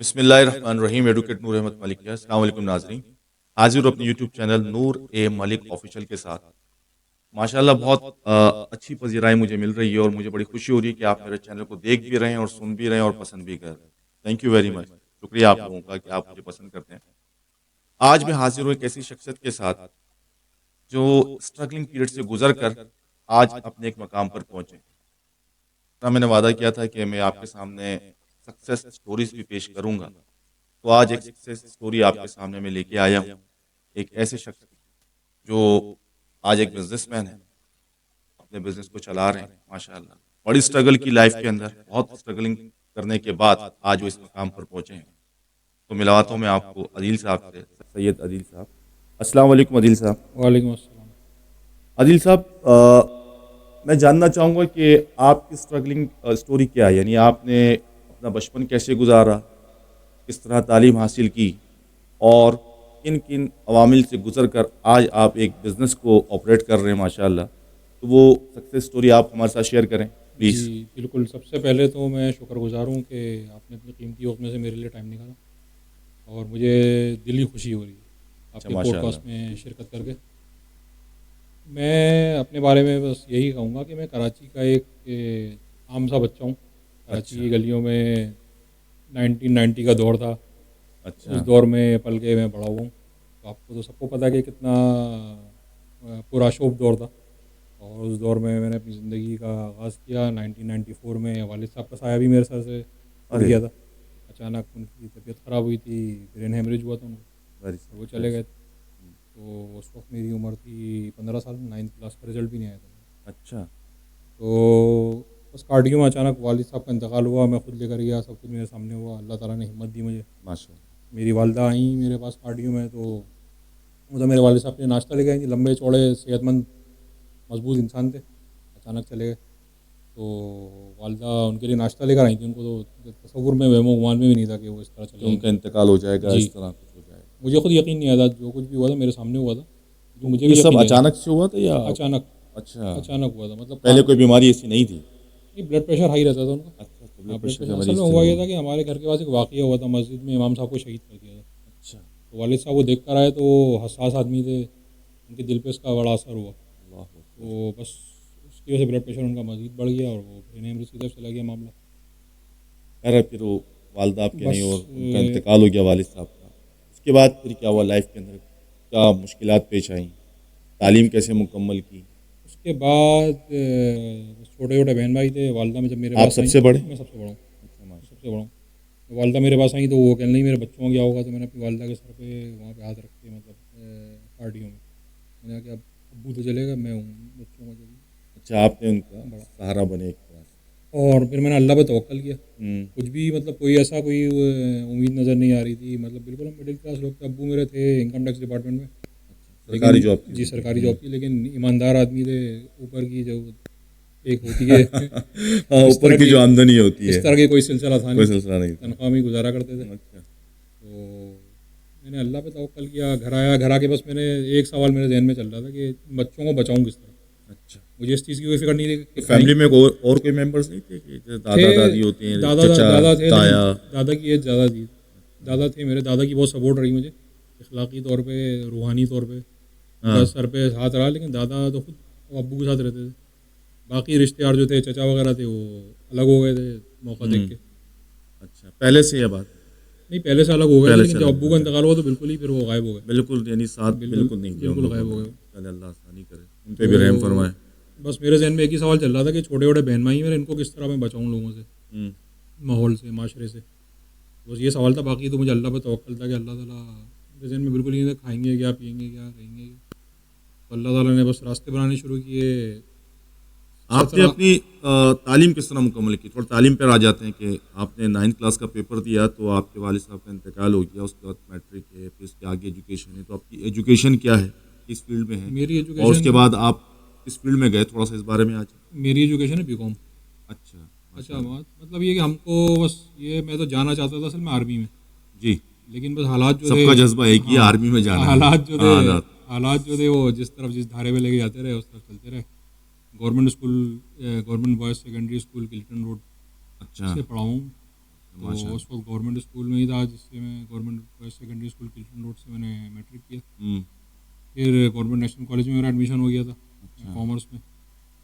بسم اللہ الرحمن الرحیم۔ ایڈوکیٹ نور احمد ملک۔ السلام علیکم ناظرین، حاضر ہوں اپنے یوٹیوب چینل نور اے ملک آفیشیل کے ساتھ۔ ماشاءاللہ بہت اچھی پذیرائی مجھے مل رہی ہے اور مجھے بڑی خوشی ہو رہی ہے کہ آپ میرے چینل کو دیکھ بھی رہے ہیں اور سن بھی رہے ہیں اور پسند بھی کر رہے ہیں۔ تھینک یو ویری مچ، شکریہ آپ لوگوں کا کہ آپ مجھے پسند کرتے ہیں۔ آج میں حاضر ہوں ایک ایسی شخصیت کے ساتھ جو اسٹرگلنگ پیریڈ سے گزر کر آج اپنے ایک مقام پر پہنچے۔ میں نے وعدہ کیا تھا کہ میں آپ کے سامنے سکسیس سٹوریز بھی پیش کروں گا، تو آج ایک سکسیس سٹوری آپ کے سامنے میں لے کے آیا ہوں، ایک ایسے شخص کی جو آج ایک بزنس مین ہے، اپنے بزنس کو چلا رہے ہیں ماشاءاللہ، بڑی اسٹرگل کی لائف کے اندر، بہت اسٹرگلنگ کرنے کے بعد آج وہ اس مقام پر پہنچے ہیں۔ تو ملاتا ہوں میں آپ کو عدیل صاحب سے، سید عدیل صاحب۔ السلام علیکم عدیل صاحب۔ وعلیکم السلام۔ عدیل صاحب، میں جاننا چاہوں گا کہ آپ کی اسٹرگلنگ اسٹوری کیا ہے، یعنی آپ نے اپنا بچپن کیسے گزارا، کس طرح تعلیم حاصل کی، اور کن کن عوامل سے گزر کر آج آپ ایک بزنس کو آپریٹ کر رہے ہیں ماشاءاللہ، تو وہ سکسیس اسٹوری آپ ہمارے ساتھ شیئر کریں پلیز۔ جی بالکل، سب سے پہلے تو میں شکر گزار ہوں کہ آپ نے اپنی قیمتی وقت میں سے میرے لیے ٹائم نکالا، اور مجھے دلی خوشی ہو رہی ہے آپ اچھا کے پوڈ ماشاءاللہ۔ کاسٹ میں شرکت کر کے۔ میں اپنے بارے میں بس یہی کہوں گا کہ میں کراچی کا ایک عام سا بچہ ہوں۔ کراچی اچھا کی گلیوں میں 1990 کا دور تھا، اچھا اس دور میں پل کے میں بڑا ہوا ہوں۔ تو آپ کو تو سب کو پتہ ہے کہ کتنا پراشوب دور تھا، اور اس دور میں نے اپنی زندگی کا آغاز کیا 1994 میں۔ والد صاحب کا سایہ بھی میرے سر سے اٹھ ارے گیا تھا، اچانک ان کی طبیعت خراب ہوئی تھی، برین ہیمریج ہوا تھا ان کو، ویری اور وہ سیڈ، چلے گئے تھے۔ تو اس وقت میری عمر تھی 15 سال، 9th کلاس کا رزلٹ بھی نہیں آیا تھا۔ اچھا تو بس کارڈیوں میں اچانک والد صاحب کا انتقال ہوا، میں خود لے کر گیا، سب کچھ میرے سامنے ہوا، اللہ تعالیٰ نے ہمت دی مجھے۔ ماشاءاللہ۔ میری والدہ آئیں میرے پاس کارڈیوں میں، تو وہ تو میرے والد صاحب نے ناشتہ لے کے آئی تھیں، لمبے چوڑے صحت مند مضبوط انسان تھے، اچانک چلے گئے۔ تو والدہ ان کے لیے ناشتہ لے کر آئی تھیں، ان کو تو تصور میں وہم و گمان میں بھی نہیں تھا کہ وہ اس طرح چلے کہ ان جائیں کا گے۔ انتقال ہو جائے گا، جی، اس طرح کچھ ہو جائے گا۔ مجھے خود یقین نہیں آیا تھا، جو کچھ بھی ہوا تھا میرے سامنے ہوا تھا، تو جو مجھے یہ بھی سب یقین نہیں آیا اچانک سے ہوا تھا یا؟ تھا۔ اچانک اچھا، اچانک ہوا تھا، مطلب پہلے کوئی بیماری ایسی نہیں تھی؟ بلڈ پریشر ہائی رہتا تھا ان کا۔ اچھا، تو ہاں، بلڈ بلڈ پریشر پریشر کا اصل مریض میں تھے ہوا وہ؟ یہ تھا کہ ہمارے گھر کے پاس ایک واقعہ ہوا تھا، مسجد میں امام صاحب کو شہید کر دیا تھا۔ اچھا، تو والد صاحب وہ دیکھ کر آئے، تو وہ حساس آدمی تھے، ان کے دل پہ اس کا بڑا اثر ہوا، اللہ اکبر۔ تو بس اس کی وجہ سے بلڈ پریشر ان کا مزید بڑھ گیا، اور وہ برین ہیمریج کی طرف چلا گیا معاملہ۔ خیر، پھر وہ والدہ آپ کے بس نہیں اور ان کا انتقال ہو گیا والد صاحب کا، اس کے بعد پھر کیا ہوا لائف کے اندر؟ کیا مشکلات پیش آئیں؟ تعلیم کیسے مکمل کی؟ اس کے بعد چھوٹے چھوٹے بہن بھائی تھے، والدہ میں جب میرے آپ پاس سب آئیں، سے بڑے؟ میں سب سے بڑا ہوں، اچھا سب ماشاء سے بڑا ہوں۔ والدہ میرے پاس آئیں تو وہ کہنے لگی میرے بچوں کا کیا ہوگا، تو میں نے اپنی والدہ کے سر پہ وہاں پہ ہاتھ رکھ کے، مطلب کارڈیوں میں نے کہا کہ ابو تو چلے گا، میں ہوں بچوں کا جو بھی اچھا، آپ نے ان کا بڑا۔ سہارا بنے ایک طرح سے۔ اور پھر میں نے اللہ پہ توکل کیا، ہوں، کچھ بھی مطلب کوئی ایسا کوئی امید نظر نہیں آ رہی تھی، مطلب بالکل ہم مڈل کلاس لوگ تھے۔ ابو میرے تھے انکم ٹیکس ڈپارٹمنٹ میں، سرکاری لیکن جاب کی جی ہوئی تھی؟ سرکاری جاب کی، لیکن ایماندار آدمی تھے۔ اوپر کی جو ایک ہوتی ہے ہاں، اس اوپر طرح کی جو آمدنی ہوتی اس ہے، طرح کی کوئی سلسلہ تھا کوئی نہیں، سلسلہ نہیں تھا۔ تنخواہ میں گزارا کرتے تھے۔ اچھا تو میں نے اللہ پہ توکل کیا، گھر آیا، گھر آ کے بس میں نے ایک سوال میرے ذہن میں چل رہا تھا کہ بچوں کو بچاؤں کس طرح۔ اچھا، مجھے اس چیز کی کوئی فکر نہیں تھی کہ فیملی میں اور کوئی ممبرس نہیں تھے کہ جیسے تھے، دادا دادی ہوتے ہیں، دادا چچا دادا تھے، تایا؟ لیکن دادا کی ایج زیادہ تھی، دادا تھے میرے، دادا کی بہت سپورٹ رہی مجھے اخلاقی طور پہ، روحانی طور پہ، ان کا سر پہ ہاتھ رہا، لیکن دادا تو خود ابو کے ساتھ رہتے تھے۔ باقی رشتے دار جو تھے، چچا وغیرہ تھے، وہ الگ ہو گئے تھے موقع دیکھ کے۔ اچھا، پہلے سے یہ بات؟ نہیں، پہلے سے الگ ہو گئے تھے، پہلے لیکن سے جب الگ ابو کا انتقال ہوا تو بالکل ہی پھر وہ غائب ہو گئے، بالکل، یعنی ساتھ بالکل نہیں دیا ان بالکل لوگوں غائب ہو نے۔ گئے۔ چلے اللہ آسانی کرے، ان پہ بھی رحم تو فرمائے۔ بس میرے ذہن میں ایک ہی سوال چل رہا تھا کہ چھوٹے چھوٹے بہن بھائی میرے، ان کو کس طرح میں بچاؤں لوگوں سے، ہوں، ماحول سے، معاشرے سے، بس یہ سوال تھا۔ باقی تو مجھے اللہ پہ توکل تھا کہ اللہ تعالیٰ، میرے ذہن میں بالکل ہی نہیں تھا کھائیں گے کیا، پئیں گے کیا، رہیں گے کیا، تو اللہ تعالیٰ نے بس راستے بنانے شروع کیے۔ آپ نے اپنی تعلیم کس طرح مکمل کی؟ تھوڑا تعلیم پر آ جاتے ہیں کہ آپ نے 9th کلاس کا پیپر دیا تو آپ کے والد صاحب کا انتقال ہو گیا، اس کے بعد میٹرک ہے، پھر اس کے آگے ایجوکیشن ہے، تو آپ کی ایجوکیشن کیا ہے، کس فیلڈ میں ہے، میری اور اس کے ایجوکیشن بعد آپ کس فیلڈ میں گئے، تھوڑا سا اس بارے میں آ جائیں۔ میری ایجوکیشن ہے بی کام۔ اچھا اچھا، مطلب یہ کہ ہم کو بس یہ، میں تو جانا چاہتا تھا اصل میں آرمی میں، جی، لیکن بس حالات جو سب تھے، کا جذبہ ایک ہی ہے، ہاں، آرمی میں جانا ہے۔ حالات جو تھے، حالات۔ حالات جو تھے وہ جس طرف جس دھارے پہ لے کے جاتے رہے اس طرف چلتے رہے۔ Government school, government boys secondary school Clifton road اچھا سے پڑھا ہوں، تو اس وقت گورنمنٹ اسکول میں ہی تھا، جس سے میں government boys secondary school Clifton road سے میں نے میٹرک کیا. پھر گورنمنٹ نیشنل کالج میں میرا ایڈمیشن ہو گیا تھا کامرس میں.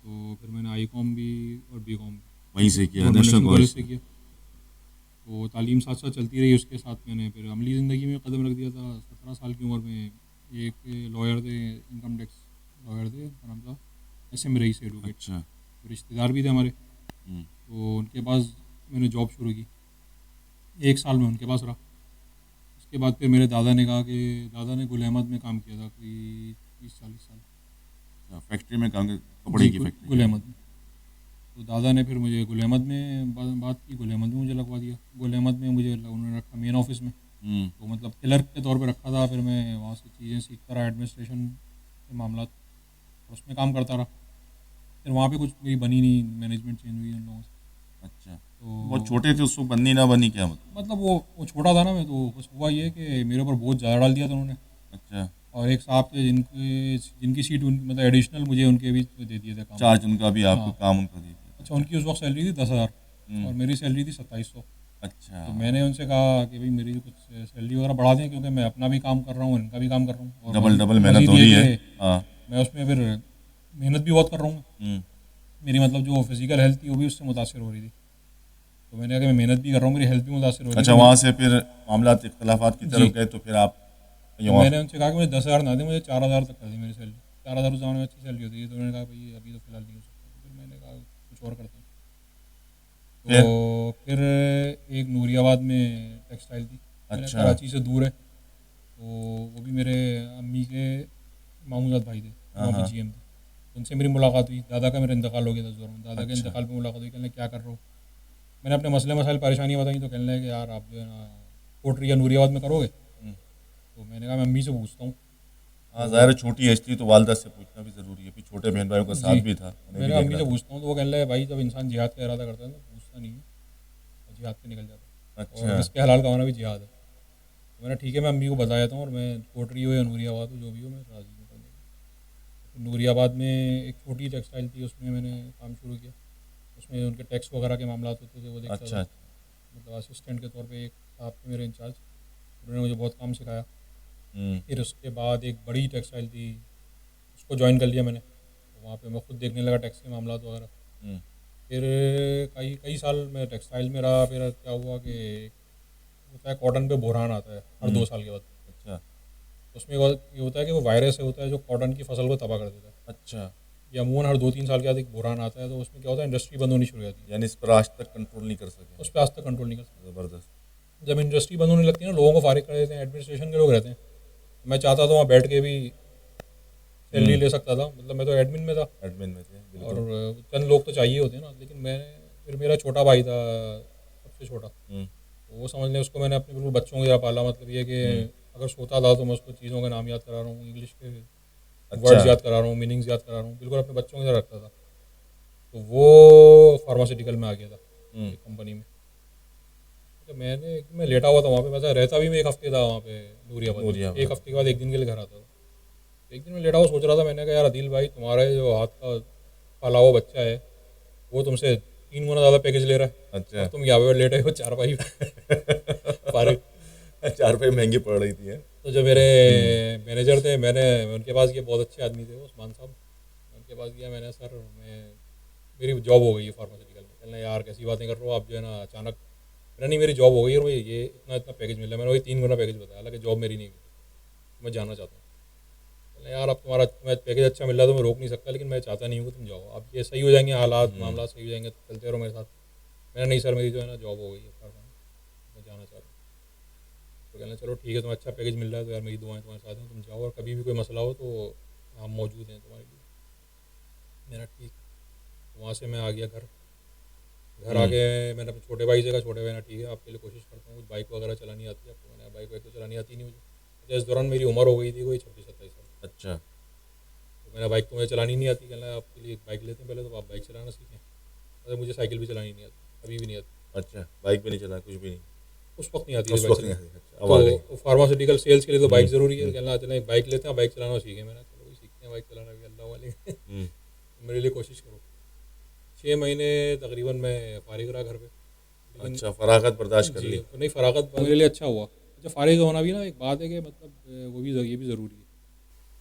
تو پھر میں نے آئی کام بھی اور بی کام بھی وہیں سے کیا، government national national college college سے کیا. تو تعلیم ساتھ ساتھ چلتی رہی. اس کے ساتھ میں نے پھر عملی زندگی میں قدم رکھ دیا تھا. 17 سال کی عمر میں ایک لائر تھے، انکم ٹیکس لائر تھے، ان کا نام تھا ایس ایم رئیس ایڈوکیٹ. اچھا. رشتے دار بھی تھے ہمارے. تو ان کے پاس میں نے جاب شروع کی. 1 سال میں ان کے پاس رہا. اس کے بعد پھر میرے دادا نے کہا کہ دادا نے گل احمد میں کام کیا تھا کوئی 30-40 سال فیکٹری میں کام، کپڑے کی فیکٹری گل احمد میں. تو دادا نے پھر مجھے گل احمد میں بات کی، گل احمد میں مجھے لگوا دیا. گل احمد میں مجھے انہوں نے رکھا مین آفس میں. تو مطلب کلرک کے طور پہ رکھا تھا. پھر میں وہاں سے چیزیں سیکھتا رہا، ایڈمنسٹریشن کے معاملات، اور اس میں کام کرتا رہا. پھر وہاں پہ کچھ میری بنی نہیں، مینجمنٹ چینج ہوئی ان لوگوں سے. اچھا. تو بہت چھوٹے تھے اس وقت، بننی نہ بنی کیا مطلب وہ چھوٹا تھا نا میں. تو بس ہوا یہ کہ میرے اوپر بہت زیادہ ڈال دیا تھا انہوں نے. اچھا. اور ایک صاحب تھے جن کی سیٹ مطلب ایڈیشنل مجھے ان کے بھی دے دیے تھے کام. چارج ان کا بھی آپ کو کام ان کا دے دیا. اچھا. ان کی اس وقت سیلری تھی 10,000 اور میری سیلری تھی 2700. اچھا. تو میں نے ان سے کہا کہ بھائی میری کچھ سیلری وغیرہ بڑھا دیں، کیونکہ میں اپنا بھی کام کر رہا ہوں، ان کا بھی کام کر رہا ہوں. اور ڈبل محنت ہو رہی ہے. میں اس میں پھر محنت بھی بہت کر رہا ہوں. میری مطلب جو فزیکل ہیلتھ تھی وہ بھی اس سے متاثر ہو رہی تھی. تو میں نے کہا کہ میں محنت بھی کر رہا ہوں، میری ہیلتھ بھی متاثر ہو رہی ہے. اچھا. وہاں سے پھر معاملات اختلافات کی طرف گئے تو پھر آپ میں نے ان سے کہا کہ مجھے 10,000 نہ دیں، مجھے 4,000 تک کر دیں میری سیلری. 4,000 زمانے میں اچھی سیلری ہوتی ہے. تو انہوں نے کہا بھائی ابھی تو فی الحال نہیں ہو سکتا. پھر میں نے کہا کچھ اور کرتے ہیں. تو پھر ایک نوری آباد میں ٹیکسٹائل تھی. کراچی سے دور ہے. تو وہ بھی میرے امی کے ماموزاد بھائی تھے، وہاں پہ جی ایم تھے. ان سے میری ملاقات ہوئی. دادا کا میرا انتقال ہو گیا تھا اس دور میں. دادا کے انتقال پہ ملاقات ہوئی. کہنے کیا کر رہا ہوں. میں نے اپنے مسئلے مسائل پریشانیاں بتائیں. تو کہنے لگے کہ یار آپ جو ہے نا کوٹری یا نوری آباد میں کرو گے. تو میں نے کہا میں امی سے پوچھتا ہوں. ہاں ظاہر چھوٹی ایج تھی تو والدہ سے پوچھنا بھی ضروری ہے. پھر چھوٹے بہن بھائیوں کا ساتھ بھی تھا. میں نے امی سے پوچھتا ہوں. تو وہ کہنے لگے بھائی جب انسان جہاد کا ارادہ کرتا ہے تو پوچھتا نہیں ہے اور جہاد پہ نکل جاتا ہے. اور رزق حلال کا ہونا بھی جہاد ہے. تو میں نے ٹھیک ہے، میں امی کو بتا دیتا ہوں، اور میں کوٹری ہو یا نوری آباد ہو جو بھی ہو میں راضی ہوں کرنے کے. نوری آباد میں ایک چھوٹی ٹیکسٹائل تھی، اس میں نے کام شروع کیا. اس میں ان کے ٹیکس وغیرہ کے معاملات ہوتے تھے، وہ دیکھتا تھا. مطلب اسسٹنٹ کے طور پہ ایک صاحب تھے میرے انچارج. انہوں نے مجھے بہت کام سکھایا. پھر اس کے بعد ایک بڑی ٹیکسٹائل تھی، اس کو جوائن کر لیا میں نے. وہاں پہ میں خود دیکھنے لگا ٹیکس کے معاملات وغیرہ. پھر کئی سال میں ٹیکسٹائل میں رہا. پھر کیا ہوا کہ ہوتا ہے کاٹن پہ بحران آتا ہے ہر 2 سال کے بعد. اچھا. اس میں یہ ہوتا ہے کہ وہ وائرس ہوتا ہے جو کاٹن کی فصل کو تباہ کر دیتا ہے. اچھا. یہ عموماً ہر 2-3 سال کے بعد ایک بحران آتا ہے. تو اس میں کیا ہوتا ہے انڈسٹری بند ہونی شروع ہو جاتی ہے. یعنی اس پر آج تک کنٹرول نہیں کر سکے. اس پہ آج تک کنٹرول نہیں کر سکتے. زبردست. جب انڈسٹری بند ہونے لگتی ہے نا، لوگوں کو فارغ کر دیتے ہیں، ایڈمنسٹریشن کے لوگ رہتے ہیں. میں چاہتا تھا وہاں بیٹھ کے بھی سیلری لے سکتا تھا. مطلب میں تو ایڈمن میں تھا. ایڈمن میں تھے. اور چند لوگ تو چاہیے ہوتے ہیں نا. لیکن میں پھر میرا چھوٹا بھائی تھا سب سے چھوٹا. وہ سمجھ لیں اس کو میں نے اپنے بالکل بچوں کی طرح پالا. مطلب یہ کہ اگر سوتا تھا تو میں اس کو چیزوں کے نام یاد کرا رہا ہوں، انگلش کے ورڈز یاد کرا رہا ہوں، میننگز یاد کرا رہا ہوں. بالکل اپنے بچوں کی طرح رکھتا تھا. تو وہ فارماسیوٹیکل میں آ گیا تھا ایک کمپنی میں. میں لیٹا ہوا تھا وہاں پہ. میں رہتا بھی میں 1 ہفتے تھا وہاں پہ نوری آباد. 1 ہفتے کے بعد 1 دن کے لیے گھر آتا تھا. ایک دن میں لیٹا ہوا سوچ رہا تھا. میں نے کہا یار عدیل بھائی تمہارا جو ہاتھ کا پالا ہوا بچہ ہے وہ تم سے 3 گنا زیادہ پیکیج لے رہا ہے. اچھا. تم یہاں پہ لیٹے ہو 4 بھائی فارغ. 4 روپئے مہنگی پڑ رہی تھی. تو جو میرے مینیجر تھے میں ان کے پاس گیا. بہت اچھے آدمی تھے عثمان صاحب. میں ان کے پاس گیا. میں نے سر میری جاب ہو گئی ہے فارماسیوٹیکل میں. کہنا یار کیسی باتیں کر رہے ہو آپ جو ہے نا اچانک. نہیں میری جاب ہو گئی ہے اور یہ اتنا پیکیج مل رہا ہے. میں نے وہی 3 گنا پیکیج بتایا. حالانکہ جاب میری نہیں ہوئی. میں جانا چاہتا ہوں. یار اب تمہیں پیکیج اچھا مل رہا ہے تو میں روک نہیں سکتا، لیکن میں چاہتا نہیں ہوں کہ تم جاؤ. اب یہ صحیح ہو جائیں گے، حالات معاملات صحیح ہو جائیں گے تو چلتے رہو میرے ساتھ. میں نے نہیں سر میری جو ہے نا جاب ہو گئی ہے میں جانا چاہتا ہوں. تو کہنا چلو ٹھیک ہے، تمہیں اچھا پیکیج مل رہا ہے تو یار میری دعائیں تمہارے ساتھ ہیں، تم جاؤ اور کبھی بھی کوئی مسئلہ ہو تو ہم موجود ہیں تمہارے لیے. میرا ٹھیک. وہاں سے میں آ گیا گھر آ کے میں نے اپنے چھوٹے بھائی سے کہا چھوٹے بھائی نا ٹھیک ہے آپ کے لیے کوشش کرتا ہوں. کچھ بائک وغیرہ چلانی آتی ہے آپ کو. میں نے بائک تو چلانی آتی نہیں مجھے. اس دوران میری عمر ہو گئی تھی کوئی 26-27 سال. اچھا. تو میرا بائک تو مجھے چلانی نہیں آتی. کہنا آپ کے لیے ایک بائک لیتے ہیں پہلے تو آپ بائک چلانا سیکھیں. اگر مجھے سائیکل بھی چلانی نہیں آتی، ابھی بھی نہیں آتی. اچھا. بائک بھی نہیں چلا کچھ بھی نہیں اس وقت نہیں آتی. تو فارماسیوٹیکل سیلس کے لیے تو بائک ضروری ہے. کہنا چلیں بائک لیتے ہیں بائک چلانا سیکھیں. میں نے چلو بھی سیکھتے ہیں بائک چلانا بھی اللہ والے. میرے لیے کوشش کرو. 6 مہینے تقریباً میں فارغ رہا گھر پہ. اچھا فراغت برداشت کر لی. جی نہیں فراغت میرے لیے اچھا ہوا. اچھا فارغ ہونا بھی نا ایک بات ہے کہ مطلب وہ بھی یہ بھی ضروری ہے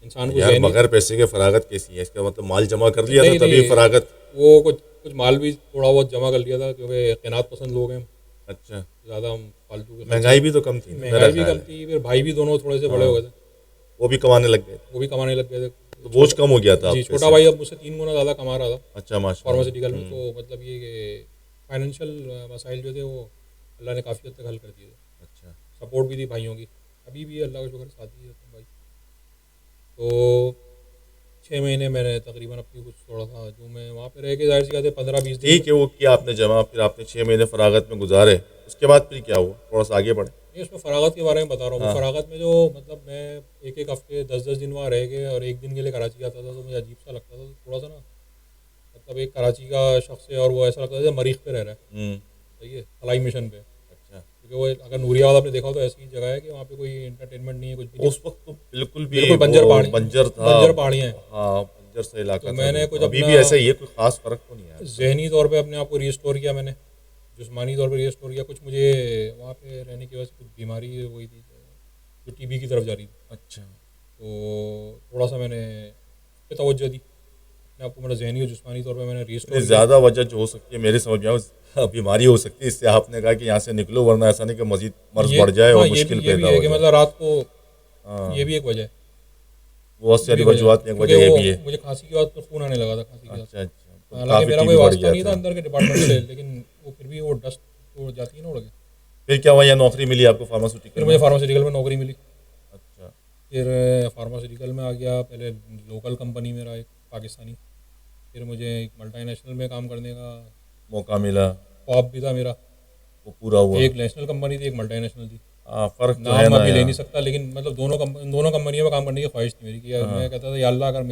انسان کو. یار بغیر پیسے کے فراغت کیسی ہے؟ اس کا مطلب مال جمع کر لیا تھا تبھی فراغت. وہ کچھ مال بھی تھوڑا بہت جمع کر لیا تھا کیونکہ قناعت پسند لوگ ہیں. اچھا زیادہ ہم فالتو کے مہنگائی بھی تو کم تھی. مہنگائی بھی کم تھی. پھر بھائی بھی دونوں تھوڑے سے بڑے ہو گئے تھے. وہ بھی کمانے لگ گئے. وہ بھی کمانے لگ گئے تھے. تو بوجھ کم ہو گیا تھا. جی چھوٹا بھائی اب مجھ سے 3 گنا زیادہ کما رہا تھا. اچھا ماشاء فارماسیوٹیکل میں. تو مطلب یہ کہ فائنینشیل مسائل جو تھے وہ اللہ نے کافی حد تک حل کر دیے تھے. اچھا سپورٹ بھی تھی بھائیوں کی. ابھی بھی اللہ کا شکر ساتھ ہی رہتے ہیں بھائی. تو 6 مہینے میں نے تقریباً اپنی کچھ چھوڑا تھا جو میں وہاں پہ رہ کے ظاہر سی بات ہے 15-20 دن. ٹھیک ہے وہ کیا آپ نے جمع, پھر آپ نے 6 مہینے فراغت میں گزارے, اس کے بعد پھر کیا ہوا؟ تھوڑا سا آگے بڑھے. نہیں اس میں فراغت کے بارے میں بتا رہا ہوں. فراغت میں جو مطلب میں ایک ہفتے 10 دن وہاں رہ کے اور 1 دن کے لیے کراچی آتا تھا تو مجھے عجیب سا لگتا تھا. تھوڑا سا نا مطلب ایک کراچی کا شخص ہے اور وہ ایسا لگتا تھا مریخ پہ رہ رہا ہے. صحیح ہے فلائی مشن پہ. کیونکہ وہ اگر نوریہ آپ نے دیکھا ہو تو ایسی جگہ ہے کہ وہاں پہ کوئی انٹرٹینمنٹ نہیں ہے کچھ بھی. اس وقت تو بالکل بھی بنجر پہاڑیاں ہیں. ہاں بنجر سا علاقہ تھا. میں نے کچھ ابھی بھی ایسا ہی ہے, کوئی خاص فرق تو نہیں ہے. ذہنی طور پہ اپنے آپ کو ریسٹور کیا میں نے, جسمانی طور پہ ریسٹور کیا. کچھ مجھے وہاں پہ رہنے کی وجہ سے کچھ بیماری ہوئی تھی جو ٹی بی کی طرف جا رہی تھی. اچھا تو تھوڑا سا میں نے اس پہ توجہ دی اپنے آپ کو. میرا ذہنی اور جسمانی طور پہ میں نے ریسٹور. زیادہ وجہ جو ہو سکتی ہے میرے سمجھ میں بیماری ہو سکتی ہے, اس سے آپ نے کہا کہ یہاں سے نکلو ورنہ ایسا نہیں کہ مزید مرض بڑھ جائے اور مشکل پیدا ہو جائے. مطلب رات کو یہ بھی ایک وجہ ہے. بہت ساری وجوہات میں ایک وجہ یہ بھی ہے. مجھے کھانسی کی بات پر خون آنے لگا تھا. کھانسی کی اچھا اچھا. حالانکہ میرا کوئی واسطہ نہیں تھا اندر کے ڈپارٹمنٹ سے, لیکن وہ پھر بھی وہ ڈسٹ ہو جاتی ہے نا اڑ کے. پھر کیا ہوا؟ یا نوکری ملی آپ کو فارماسیوٹیکل؟ پھر مجھے فارماسیوٹیکل میں نوکری ملی. اچھا. پھر فارماسیوٹیکل میں آ گیا. پہلے لوکل کمپنی میرا ایک پاکستانی. پھر مجھے ایک ملٹی نیشنل میں کام کرنے کا موقع ملا. خواب بھی تھا میرا, وہ پورا ہوا. ایک نیشنل کمپنی تھی ایک ملٹی نیشنل تھی. فرق تو نام ابھی لے نہیں سکتا, لیکن مطلب دونوں کمپنیوں میں کام کرنے کی خواہش تھی میری. کہ میں کہتا تھا یا اللہ اگر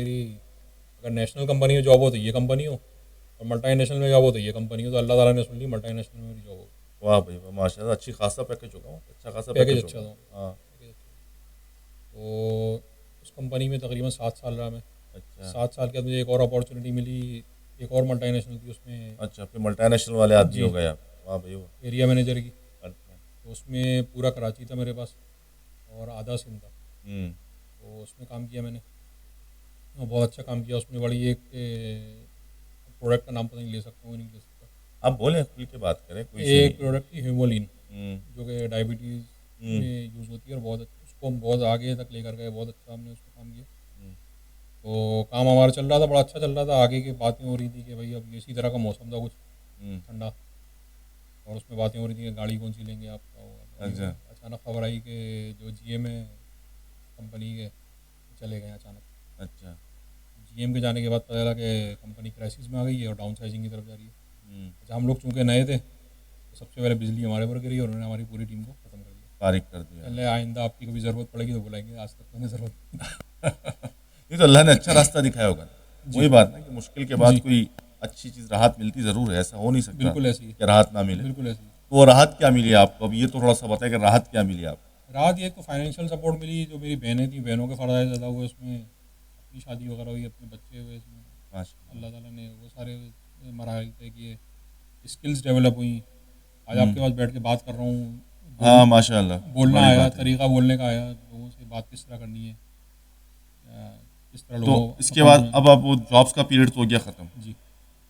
نیشنل کمپنی میں جاب ہو تو یہ کمپنی ہو, اور ملٹی نیشنل میں جاب ہو تو یہ کمپنی ہو. تو اللہ تعالیٰ نے سن لی ملٹی نیشنل میں میری جاب ہو. واہ بھائی ماشاء اللہ, اچھی خاصا پیکج ہوگا. اچھا خاصا پیکج اچھا تھا. ہاں. تو اس کمپنی میں تقریباً 7 سال رہا میں. اچھا 7 سال کے بعد مجھے ایک اور اپارچونیٹی ملی. ایک اور ملٹی نیشنل تھی اس میں. اچھا پھر ملٹی نیشنل والے آدمی ہو گیا. واہ بھائی واہ. ایریا مینیجر کی. اچھا. تو اس میں پورا کراچی تھا میرے پاس اور آدھا سندھ تھا. تو اس میں کام کیا میں نے, اور بہت اچھا کام کیا اس میں. بڑی ایک پروڈکٹ کا نام پتہ نہیں لے سکتا ہوں, نہیں لے سکتا. آپ بولیں کھل کے بات کریں. ایک پروڈکٹ تھی ہیمولین, جو کہ ڈائبٹیز میں یوز ہوتی ہے اور بہت اچھا. اس کو ہم بہت آگے تک لے کر گئے. بہت اچھا ہم نے اس پہ کام کیا. تو کام ہمارا چل رہا تھا, بڑا اچھا چل رہا تھا. آگے کی باتیں ہو رہی تھی کہ بھائی اب اسی طرح کا موسم تھا کچھ ٹھنڈا, اور اس میں باتیں ہو رہی تھیں کہ گاڑی کون سی لیں گے آپ کا. اچانک خبر آئی کہ جو جی ایم ہے کمپنی کے چلے گئے اچانک. اچھا. جی ایم کے جانے کے بعد پتہ چلا کہ کمپنی کرائسس میں آ گئی ہے اور ڈاؤن سائزنگ کی طرف جا رہی ہے. اچھا ہم لوگ چونکہ نئے تھے تو سب سے پہلے بجلی ہمارے پر گری اور انہوں نے ہماری پوری ٹیم کو ختم کر دیا, فارغ کر دیا. پہلے آئندہ آپ کی کبھی ضرورت پڑے گی تو بلائیں گے, آج تک تو ہمیں ضرورت نہیں. یہ تو اللہ نے اچھا راستہ دکھایا ہوگا. وہی بات ہے کہ مشکل کے بعد کوئی اچھی چیز راحت ملتی ضرور ہے. ایسا ہو نہیں سکتا بالکل ایسی کہ راحت نہ ملے. بالکل ایسی. تو راحت کیا ملی آپ کو؟ اب یہ تو تھوڑا سا بتائیں کہ راحت کیا ملی آپ کو؟ راحت یہ تو فائنینشیل سپورٹ ملی. جو میری بہنیں تھیں, بہنوں کے فرائض زیادہ ہوئے اس میں, اپنی شادی وغیرہ ہوئی, اپنے بچے ہوئے اس میں. اللہ تعالیٰ نے وہ سارے مراحل طے کیے. اسکلز ڈیولپ ہوئیں. آج آپ کے پاس بیٹھ کے بات کر رہا ہوں. ہاں ماشاء اللہ. بولنا آیا, طریقہ بولنے کا آیا, لوگوں سے بات کس طرح کرنی ہے, کس طرح لوگوں. تو اس کے بعد اب آپ وہ جابس کا پیریڈ تو ہو گیا ختم. جی.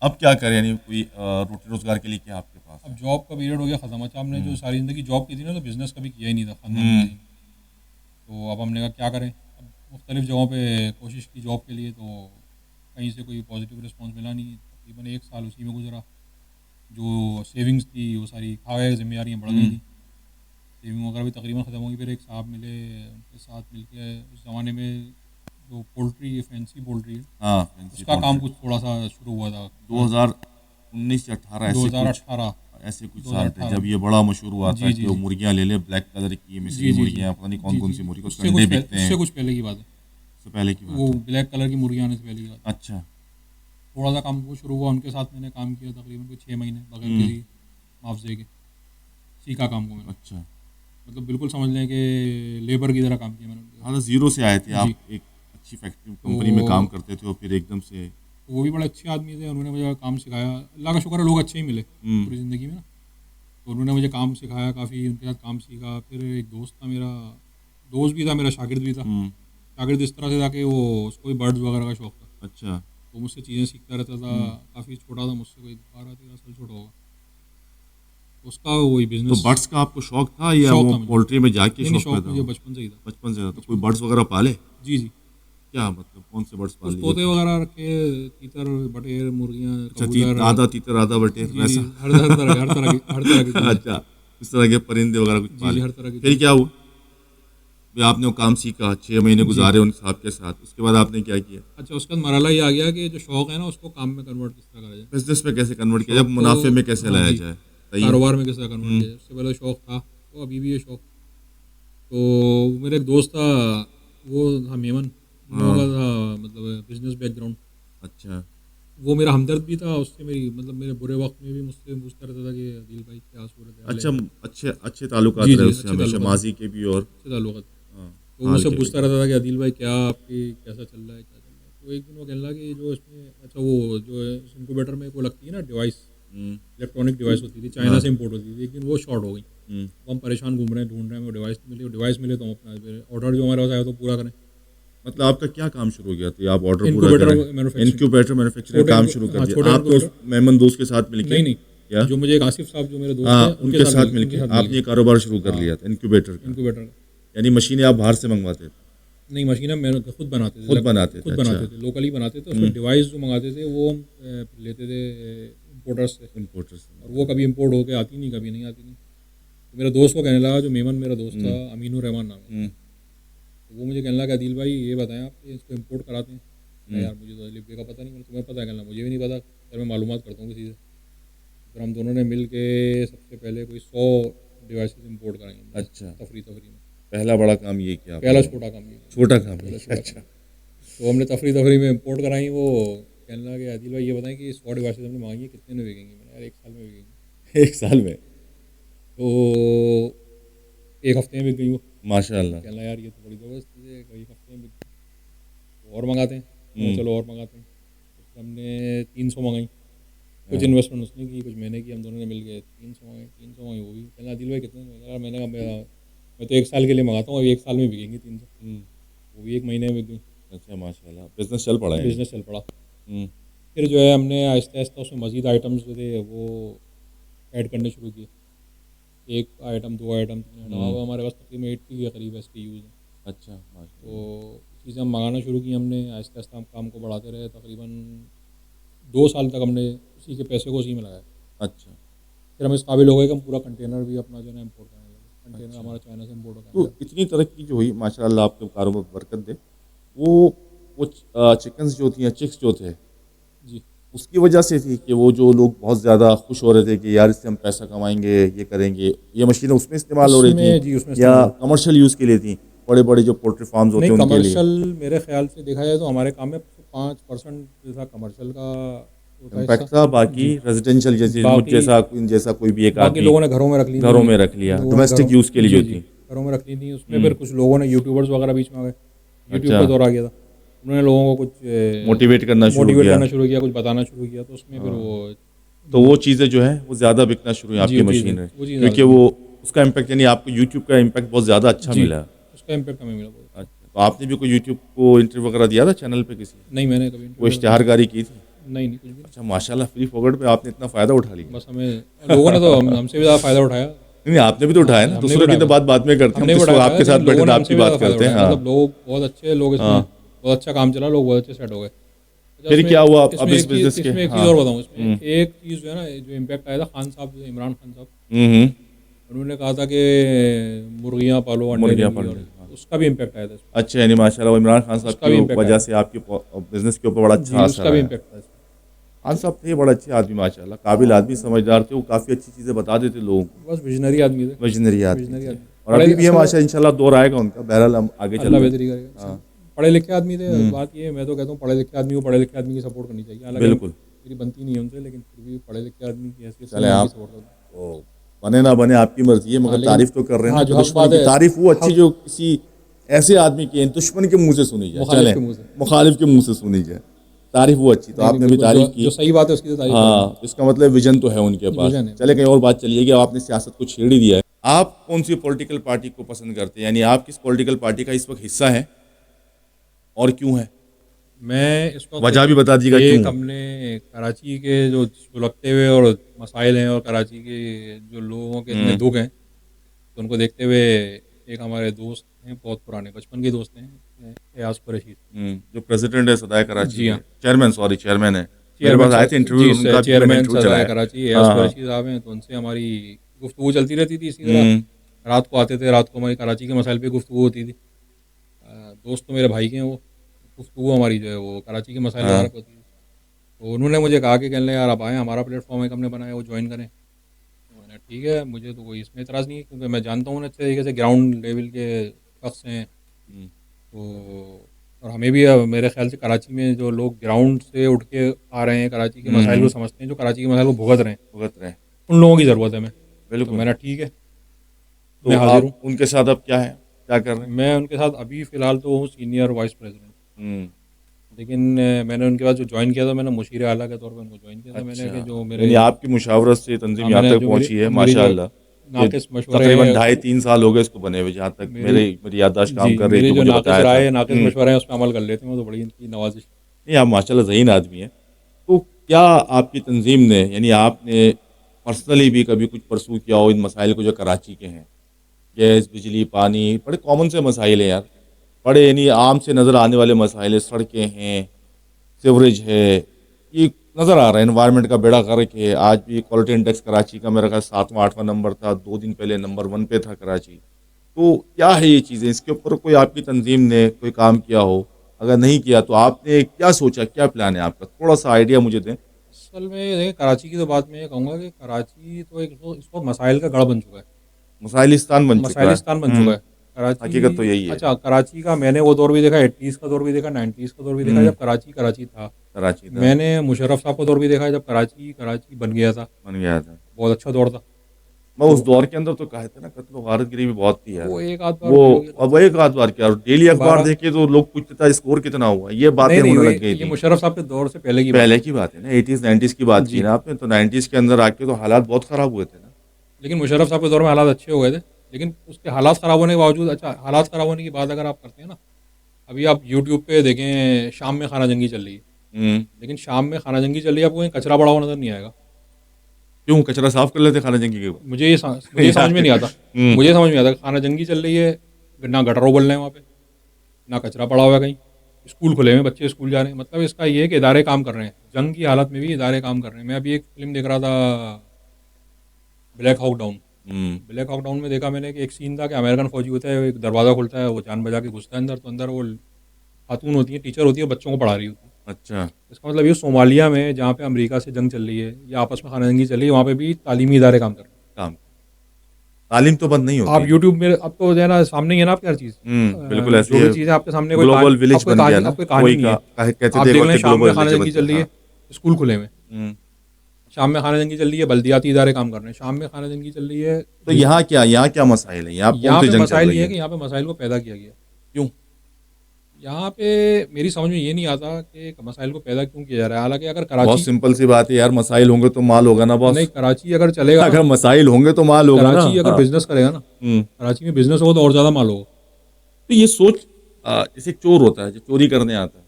اب کیا کریں؟ یعنی کوئی روٹی روزگار کے لیے کیا آپ کے پاس؟ اب جاب کا پیریڈ ہو گیا ختم. اچھا ہم نے جو ساری زندگی جاب کی تھی نا, تو بزنس کبھی کیا ہی نہیں تھا خاندان میں. تو اب ہم نے کہا کیا کریں. اب مختلف جگہوں پہ کوشش کی جاب کے لیے, تو کہیں سے کوئی پازیٹیو رسپانس ملا نہیں. تقریباً 1 سال اسی میں گزرا. جو سیونگس تھی وہ ساری کھا گئے, ذمہ داریاں بڑھ گئی تھیں. سیونگ وغیرہ بھی تقریباً ختم ہوگی. پھر ایک صاحب ملے, ان کے ساتھ مل کے اس زمانے میں جو پولٹری, فینسی پولٹری ہے, ہاں اس کا کام کچھ تھوڑا سا شروع ہوا تھا 2019 یا 18 ایسے کچھ سال تھے جب یہ بڑا مشہور ہوا تھا کہ وہ مرغیاں لے لے بلیک کلر کی مصری مرغیاں, پتہ نہیں کون کون سی مرغی, اس کے انڈے بکتے ہیں. اس سے کچھ پہلے کی بات ہے. اس سے پہلے کی بات, وہ بلیک کلر کی مرغیاں آنے سے پہلے کی بات. اچھا. تھوڑا سا کام وہ شروع ہوا, ان کے ساتھ میں نے کام کیا تقریباً کوئی 6 مہینے بغیر کسی معاوضے کے. سیکھا کام کو میں نے. اچھا. مطلب بالکل سمجھ لیں کہ لیبر کی طرح کام کیا میں نے. ہاں زیرو سے آئے تھے آپ, ایک اچھی فیکٹری کمپنی میں کام کرتے تھے اور پھر ایک دم سے. وہ بھی بڑے اچھے آدمی تھے, انہوں نے مجھے کام سکھایا. اللہ کا شکر ہے لوگ اچھے ہی ملے پوری زندگی میں نا. تو انہوں نے مجھے کام سکھایا کافی، ان کے ساتھ کام سیکھا. پھر ایک دوست تھا میرا، دوست بھی تھا میرا، شاگرد بھی تھا. شاگرد اس طرح سے تھا کہ وہ اس کو بھی برڈز وغیرہ کا شوق تھا. اچھا. تو مجھ سے چیزیں سیکھتا رہتا تھا. کافی چھوٹا تھا مجھ سے، کوئی 12-13 سال چھوٹا ہوگا. اس کا وہی تو بزنس. برڈس کا آپ کو شوق تھا یا شوق وہ تھا مجھے. پولٹری میں جا کے نہیں شوق پیدا مجھے ہوا؟ بچپن سے ہی تھا. بچپن سے تھا. تو کوئی برڈس وغیرہ پالے؟ جی جی. کیا مطلب کون سے برڈس کچھ پالے؟ طوطے وغیرہ رکھے، تیتر، بٹیر، مرغیاں، اچھا، کبوتر. آدھا تیتر آدھا بٹیر جی ویسا؟ جی، ہر طرح کی چیزیں. اچھا، اس طرح کے پرندے وغیرہ کچھ جی پالے. جی، ہر طرح کی. پھر کیا ہوا؟ پھر آپ نے وہ کام سیکھا، 6 مہینے گزارے ان صاحب کے ساتھ، اس کے بعد آپ نے کیا کیا؟ اچھا، اس کا مرحلہ یہ آ گیا کہ جو شوق ہے نا اس کو کام میں کنورٹ کس طرح کرا جائے، بزنس میں کیسے کنورٹ کیا جائے، منافع میں کیسے لایا جائے، کاروبار میں کس طرح کنورٹ کیا جائے. اس سے پہلے شوق تھا، تو ابھی بھی یہ شوق. تو میرا ایک دوست تھا، وہ تھا میمن، ان لوگوں کا تھا مطلب بزنس بیک گراؤنڈ. اچھا. وہ میرا ہمدرد بھی تھا. اس سے میری مطلب میرے برے وقت میں بھی مجھ سے پوچھتا رہتا تھا کہ عدیل بھائی کیا صورت ہے. اچھا، اچھے تعلقات جی جی، رہے اس سے اچھے ہمیشہ، تعلقات. ماضی کے بھی اور اچھے تعلقات. تو مجھ سے پوچھتا رہتا تھا کہ عدیل بھائی کیا آپ کی کیسا چل رہا ہے، کیا چل رہا ہے. تو ایک دن وہ کہنے لگا کہ جو اس میں اچھا وہ جو انکوبیٹر میں وہ لگتی ہے نا ڈیوائس، الیکٹرانک ڈیوائس ہوتی تھی، چائنا سے امپورٹ ہوتی تھی. ایک دن وہ شارٹ ہو گئی. ہم پریشان گھوم رہے ہیں، ڈھونڈ رہے ہیں، وہ ڈیوائس ملے تو ہم اپنا آرڈر جو ہمارے پاس آیا تو پورا کریں. مطلب آپ کا کیا کام شروع ہو گیا تھا؟ آپ آرڈر پورا انکوبیٹر کریں، انکیوبیٹر مینوفیکچرنگ کام شروع کر دیا آپ تو میمن دوست کے ساتھ مل کے؟ نہیں، جو مجھے آصف صاحب جو میرے دوست ہاں، ہیں ان کے ساتھ مل کے آپ نے یہ کاروبار شروع کر لیا تھا انکیوبیٹر کا. یعنی مشینیں آپ باہر سے منگواتے تھے؟ نہیں، مشینیں میں خود بناتے تھے. خود بناتے تھے، لوکلی بناتے تھے. اس میں ڈیوائس جو منگاتے تھے وہ ہم لیتے تھے امپورٹرس سے. اور وہ کبھی امپورٹ ہو کے آتی نہیں، کبھی نہیں آتی نہیں. میرا دوست کو کہنے لگا، جو میمن میرا دوست تھا، امین الرحمان نام ہے، وہ مجھے کہنے لگا عدیل بھائی یہ بتائیں آپ اس کو امپورٹ کراتے ہیں؟ یار مجھے تو لبے کا پتہ نہیں، تمہیں پتہ ہے؟ کہنا مجھے بھی نہیں پتا. پھر میں معلومات کرتا ہوں کسی سے. پھر ہم دونوں نے مل کے سب سے پہلے کوئی 100 ڈیوائسز امپورٹ کرائیں. اچھا، تفریح میں پہلا بڑا کام یہ کیا؟ پہلا چھوٹا کام یہ. چھوٹا کام. اچھا. تو ہم نے تفریح میں امپورٹ کرائی. وہ کہنے لگا کہ عدیل بھائی یہ بتائیں کہ 100 ڈیوائسز ہم نے منگائی ہیں، کتنے میں بکیں گی؟ میں نے یار 1 سال میں بکیں گی. 1 سال میں؟ تو 1 ہفتے میں بک گئی وہ. ماشاء اللہ. کہنا یار یہ تو بڑی زبردست چیز ہے، 1 ہفتے میں بک گئی. اور منگاتے ہیں، چلو اور منگاتے ہیں. ہم نے 300 منگائی. کچھ انویسٹمنٹ اس نے کی، کچھ میں نے کی. ہم دونوں نے مل کے 300 منگائی. وہ بھی کہنا عدیل بھائی کتنے میں؟ یار میں نے کہا میں تو 1 سال کے لیے منگاتا ہوں، 1 سال میں بکیں گی 300. وہ بھی 1 مہینے میں بک گئی. اچھا، ماشاء اللہ، بزنس چل پڑا ہے. بزنس چل پڑا. پھر جو ہے ہم نے آہستہ آہستہ اس میں مزید آئٹمس جو تھے وہ ایڈ کرنے شروع کیے. 1 آئٹم، 2 آئٹم، 3 آئٹم. اب ہمارے پاس تقریباً 80 کے قریب ایس کے یوز ہیں. اچھا. تو چیزیں ہم منگانا شروع کی ہم نے. آہستہ آہستہ ہم کام کو بڑھاتے رہے. تقریباً 2 سال تک ہم نے اسی کے پیسے کو اسی میں لگایا. اچھا. پھر ہم اس قابل ہو گئے کہ ہم پورا کنٹینر بھی اپنا جو ہے نا امپورٹ کرنے لگے. کنٹینر ہمارا چائنا سے امپورٹ ہوتا ہے. تو اتنی ترقی جو ہوئی ماشاء اللہ، آپ کے کاروبار برکت دے. وہ چکنز جو تھیں، چکس جو تھے، جی، اس کی وجہ سے تھی کہ وہ جو لوگ بہت زیادہ خوش ہو رہے تھے کہ یار اس سے ہم پیسہ کمائیں گے، یہ کریں گے. یہ مشینیں اس میں استعمال ہو رہی تھیں یا کمرشل یوز کے لیے تھیں؟ بڑے بڑے جو پولٹری فارمز ہوتے ہیں ان کے لیے؟ کمرشل میرے خیال سے دیکھا جائے تو ہمارے کام میں 5% جو تھا کمرشل کا امپیکٹ تھا. باقی ریزیڈینشیل جیسا کوئی بھی ایک باقی لوگوں نے گھروں میں رکھ لی، ڈومیسٹک یوز کے لیے جو تھی گھروں میں رکھ لی تھی. اس میں پھر کچھ لوگوں نے یوٹیوبرز وغیرہ بیچ میں آ گئے. یوٹیوب کا دور آ گیا تھا. انہوں نے لوگوں کو کچھ موٹیویٹ کرنا شروع کیا، کچھ بتانا شروع کیا. تو اس میں پھر وہ چیزیں جو ہیں وہ زیادہ بکنا شروع ہوئی آپ کی مشین میں، کیونکہ وہ اس کا امپیکٹ، یعنی آپ کو یوٹیوب کا امپیکٹ بہت زیادہ اچھا ملا. اس کا امپیکٹ ہمیں ملا. تو آپ نے بھی کوئی یوٹیوب کو انٹرویو وغیرہ دیا تھا چینل پہ کسی؟ نہیں، میں نے کبھی کوئی اشتہار کاری کی تھی؟ نہیں کچھ بھی. اچھا، ماشاء اللہ، فری فوگٹ پہ آپ نے اتنا فائدہ اٹھا لیا. بس ہمیں لوگوں نے تو ہم سے بھی زیادہ فائدہ اٹھایا. نہیں، آپ نے بھی تو اٹھایا نا. دوسروں کی تو بعد میں کرتے ہیں، ہم آپ کے ساتھ بیٹھے تھے، آپ کی بات کرتے ہیں. مطلب لوگ بہت اچھے لوگ، اس میں بہت اچھا کام چلا، لوگ بہت اچھے سیٹ ہو گئے. پھر کیا ہوا اب اس بزنس کے؟ اس میں ایک چیز اور بتاؤں. اس میں ایک چیز جو ہے نا، جو امپیکٹ آیا تھا، خان صاحب جو عمران خان صاحب، انہوں نے کہا تھا کہ مرغیاں پالو، انڈے پالو. اس کا بھی امپیکٹ آیا تھا. اچھا، یعنی ماشاء اللہ عمران خان صاحب کی وجہ سے آپ کے بزنس کے اوپر بڑا اچھا اثر آیا. خان صاحب تھے بڑا اچھے آدمی، ماشاء اللہ قابل آدمی، سمجھدار تھے. وہ کافی اچھی چیزیں بتا دیتے لوگوں کو. بس ویژنری آدمی تھے. ویژنری آدمی. اور ابھی بھی ہے ماشاء اللہ، انشاءاللہ دور آئے گا ان کا. بہرحال ہم آگے چل رہے ہیں. پڑھے لکھے آدمی تھے. بات یہ ہے، میں تو کہتا ہوں پڑھے لکھے آدمی کو پڑھے لکھے آدمی کی سپورٹ کرنی چاہیے. بالکل میری بنتی نہیں ہے ان سے، لیکن پھر بھی پڑھے لکھے آدمی کی حیثیت سے آپ سپورٹ کرتا ہوں. بنے نہ بنے آپ کی مرضی ہے، مگر تعریف تو کر رہے ہیں. دشمن کی تعریف وہ اچھی جو کسی ایسے آدمی کی دشمن کے منہ سے سنی جائے، چلیں مخالف کے منہ سے سنی جائے. تعریف وہ اچھی تو آپ نے بھی تعریف کی. جو صحیح بات ہے اس کی تو تعریف. ہاں اس کا مطلب ویژن تو ہے ان کے پاس. چلے کہیں اور بات چلیے گی. آپ نے سیاست کو چھیڑ ہی دیا ہے. آپ کون سی پولیٹیکل پارٹی کو پسند کرتے ہیں, یعنی آپ کس پولیٹیکل پارٹی کا اس وقت حصہ ہیں اور کیوں ہے؟ میں اس وقت وجہ بھی بتا دیجیے گا ایک کیوں. ہم نے کراچی کے جو سلگتے ہوئے اور مسائل ہیں اور کراچی کے جو لوگوں کے اتنے دکھ ہیں تو ان کو دیکھتے ہوئے ایک ہمارے دوست ہیں, بہت پرانے بچپن کے دوست ہیں, ایاز قریشی, جو پریزیڈنٹ ہے صدائے کراچی جی کے, ہاں, چیئرمین ہے. میرے پاس آئے تھے انٹرویو ان کا, چیئرمین صدائے کراچی ایاز قریشی صاحب ہیں. تو ان سے ہماری گفتگو چلتی رہتی تھی اسی طرح. رات کو آتے تھے, رات کو ہماری کراچی کے مسائل پہ گفتگو ہوتی تھی. دوست تو میرے بھائی کے ہیں, وہ گفتگو ہماری جو ہے وہ کراچی کے مسائل وغیرہ پہ ہوتی ہے. تو انہوں نے مجھے کہا کہ کہنے لیں یار آپ آئیں, ہمارا پلیٹ فارم ایک ہم نے بنایا, وہ جوائن کریں. تو میں نے ٹھیک ہے, مجھے تو کوئی اس میں اعتراض نہیں ہے کیونکہ میں جانتا ہوں اچھے طریقے سے گراؤنڈ لیول کے شخص ہیں. تو اور ہمیں بھی میرے خیال سے کراچی میں جو لوگ گراؤنڈ سے اٹھ کے آ رہے ہیں, کراچی کے مسائل کو سمجھتے ہیں, جو کراچی کے مسائل کو بھگت رہے ہیں, ان لوگوں کی ضرورت ہے ہمیں. تو میں نے ٹھیک ہے, میں حاضر ہوں. ان کے ساتھ اب کیا ہے, کیا کر رہے ہیں؟ میں ان کے ساتھ ابھی فی الحال تو ہوں سینئر وائس پریزیڈنٹ. لیکن میں نے ان کے بعد جو جوائن کیا تھا, میں نے مشیر اعلیٰ کے طور پہ ان کو جوائن کیا تھا. میں نے کہ جو میرے آپ کی مشاورت سے تنظیم یہاں تک پہنچی ہے ماشاء اللہ. ناقص مشورے تقریباً 2.5-3 سال ہو گئے اس کو بنے ہوئے, جہاں تک میری یادداشت کام کر رہی میری تھی. جو مجھے ناقص بتایا رائے, تھا ناقص مشورے ہیں اس پہ عمل کر لیتے ہیں, وہ تو بڑی ان کی نوازش. نہیں آپ ماشاء اللہ ذہین آدمی ہیں. تو کیا آپ کی تنظیم نے, یعنی آپ نے پرسنلی بھی کبھی کچھ پرسو کیا ہو ان مسائل کو جو کراچی کے ہیں, گیس, بجلی, پانی, بڑے کامن سے مسائل ہیں یار, بڑے یعنی عام سے نظر آنے والے مسائل ہیں. سڑکیں ہیں, سیوریج ہے, یہ نظر آ رہا ہے. انوائرمنٹ کا بیڑا غرق ہے. آج بھی کوالٹی انڈیکس کراچی کا میرا خیال 7واں-8واں نمبر تھا, 2 دن پہلے نمبر 1 پہ تھا کراچی. تو کیا ہے یہ چیزیں, اس کے اوپر کوئی آپ کی تنظیم نے کوئی کام کیا ہو؟ اگر نہیں کیا تو آپ نے کیا سوچا, کیا پلان ہے آپ کا, تھوڑا سا آئیڈیا مجھے دیں. اصل میں دیکھیں کراچی کی تو بات میں یہ کہوں گا کہ کراچی تو ایک اس وقت مسائل کا گڑھ بن چکا ہے, مسائلستان بن چکا ہے. مسائلستان بن چکا ہے کراچی. حقیقت تو یہی ہے. اچھا کراچی کا میں نے وہ دور بھی دیکھا, 80s کا دور بھی دیکھا, 90s کا دور بھی دیکھا, جب کراچی تھا. کراچی میں نے مشرف صاحب کا دور بھی دیکھا جب کراچی بن گیا تھا. بہت اچھا دور تھا. میں اس دور کے اندر تو کہا تھا نا, قتل و غارت گری بھی بہت تھی یار. وہ ایک آدھ بار وہ اب ایک آدھ بار کیا, ڈیلی اخبار دیکھے تو لوگ پوچھتے تھا اسکور کتنا ہوا, یہ باتیں ہونے لگ گئی یہ تھی. مشرف صاحب کے دور سے پہلے کی بات ہے نا, 80s 90s کی بات کی نا آپ نے. تو 90s کے اندر آ کے تو حالات بہت خراب ہوئے تھے نا. لیکن مشرف صاحب کے دور میں حالات اچھے ہو گئے تھے. لیکن اس کے حالات خراب ہونے کے باوجود, اچھا حالات خراب ہونے کی بات اگر آپ کرتے ہیں نا, ابھی آپ یوٹیوب پہ دیکھیں شام میں خانہ جنگی چل رہی ہے, لیکن شام میں خانہ جنگی چل رہی ہے, آپ کو کچرا پڑا ہوا نظر نہیں آئے گا. کیوں کچرا صاف کر لیتے خانہ جنگی کے بعد؟ مجھے سمجھ میں نہیں آتا. مجھے سمجھ میں آتا خانہ جنگی چل رہی ہے, نہ گٹر ابل رہے ہیں وہاں پہ, نہ کچرا پڑا ہوا ہے کہیں, اسکول کھلے ہوئے, بچے اسکول جا رہے ہیں. مطلب اس کا یہ ہے کہ ادارے کام کر رہے ہیں, جنگ کی حالت میں بھی ادارے کام کر رہے ہیں. میں ابھی ایک فلم دیکھ رہا تھا بلیک ہاک ڈاؤن. بلیک ہاک ڈاؤن میں دیکھا میں نے کہ ایک سین تھا کہ امریکن فوجی ہوتا ہے, ایک دروازہ کھلتا ہے, وہ جان بجا کے گھستا ہے اندر, تو اندر وہ خاتون ہوتی ہے, ٹیچر ہوتی ہے, بچوں کو پڑھا رہی ہوتی ہے. اچھا, اس کا مطلب یہ صومالیہ میں جہاں پہ امریکہ سے جنگ چل رہی ہے یا آپس میں خانہ جنگی چل رہی ہے, وہاں پہ بھی تعلیمی ادارے کام کر رہے ہیں. تعلیم تو بند نہیں ہوتی. آپ یوٹیوب میں اب تو جو ہے نا سامنے ہی ہے نا آپ کی ہر چیز, بالکل ایسی جو بھی چیزیں آپ کے سامنے, گلوبل ولیج بن گیا نا, کوئی کہانی نہیں ہے. آپ دیکھ لیں شام میں خانہ جنگی چل رہی ہے, اسکول کھلے ہوئے, شام میں خانہ جنگی چل رہی ہے, بلدیاتی ادارے کام کر رہے ہیں, شام میں خانہ جنگی چل رہی ہے. تو یہاں کیا مسائل ہیں, یہاں پہ مسائل یہ ہے کہ یہاں پہ مسائل کو پیدا کیا گیا. کیوں یہاں پہ میری سمجھ میں یہ نہیں آتا کہ مسائل کو پیدا کیوں کیا جا رہا ہے. حالانکہ اگر کراچی, بہت سمپل سی بات ہے یار, مسائل ہوں گے تو مال ہوگا نا باس. نہیں کراچی اگر چلے گا, اگر مسائل ہوں گے تو مال ہوگا نا. کراچی اگر بزنس کرے گا نا, کراچی میں بزنس ہوگا تو اور زیادہ مال ہوگا. تو یہ سوچ, جیسے چور ہوتا ہے جو چوری کرنے آتا ہے,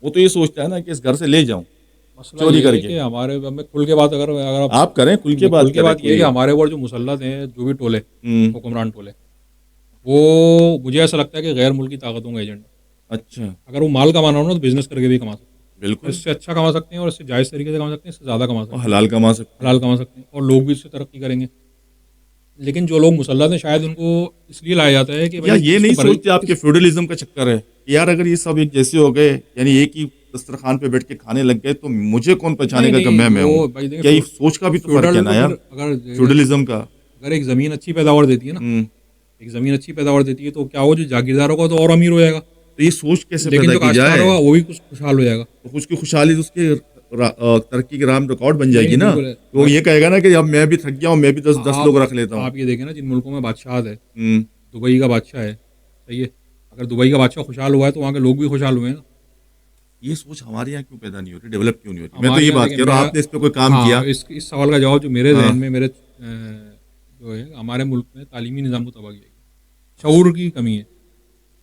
وہ تو یہ سوچتا ہے نا کہ اس گھر سے لے جاؤں چوری کر کے. ہمارے میں کھل کے بات اگر آپ کریں, کھل کے بات یہ ہے کہ ہمارے اوپر جو مسلط ہیں, جو بھی ٹولے, حکمران ٹولے, وہ مجھے ایسا لگتا ہے کہ غیر ملکی طاقتوں کا ایجنٹ. اچھا, اگر وہ مال کمانا ہو نا تو بزنس کر کے بھی کما سکتے ہیں. بالکل, اس سے اچھا کما سکتے ہیں, اور اس سے جائز طریقے سے کما سکتے ہیں, اس سے زیادہ کما سکتے ہیں, حلال کما سکتے ہیں, اور لوگ بھی اس سے ترقی کریں گے. لیکن جو لوگ مسلط ہیں شاید ان کو اس لیے لایا جاتا ہے کہ یہ نہیں سوچتے آپ کے فیوڈلزم کا چکر ہے کہ یار اگر یہ سب ایک جیسے ہو گئے, یعنی ایک ہی دسترخوان پہ بیٹھ کے کھانے لگ گئے, تو مجھے کون پہچانے گا کہ میں ہوں. کیا یہ سوچ کا بھی تو فرق ہے نا یار, فیوڈلزم کا. اگر ایک زمین اچھی پیداوار دیتی ہے نا, ایک زمین اچھی پیداوار دیتی ہے, تو کیا وہ جو جاگیردار ہوگا تو اور امیر ہو جائے گا. تو یہ سوچ کیسے پیدا کی جائے, وہ بھی کچھ خوشحال ہو جائے گا. تو اس کی خوشحالی اس کے ترقی کے راہ میں رکاوٹ بن جائے گی نا. وہ یہ کہے گا نا کہ اب میں بھی تھک گیا ہوں, میں بھی 10 لوگ رکھ لیتا ہوں. آپ یہ دیکھیں نا, جن ملکوں میں بادشاہت ہے, دبئی کا بادشاہ ہے, صحیح ہے, اگر دبئی کا بادشاہ خوشحال ہوا ہے تو وہاں کے لوگ بھی خوشحال ہوئے ہیں نا. یہ سوچ ہمارے یہاں کیوں پیدا نہیں ہو رہی, ڈیولپ کیوں نہیں ہو رہی؟ میں تو ہمارے یہ یہاں بات دیکھیں کہہ رہا ہوں, آپ نے اس پہ کوئی کام کیا؟ اس سوال کا جواب جو میرے ہاں. ذہن میں میرے جو ہے ہمارے ملک میں تعلیمی نظام کو تباہ کیا گیا, شعور کی کمی ہے.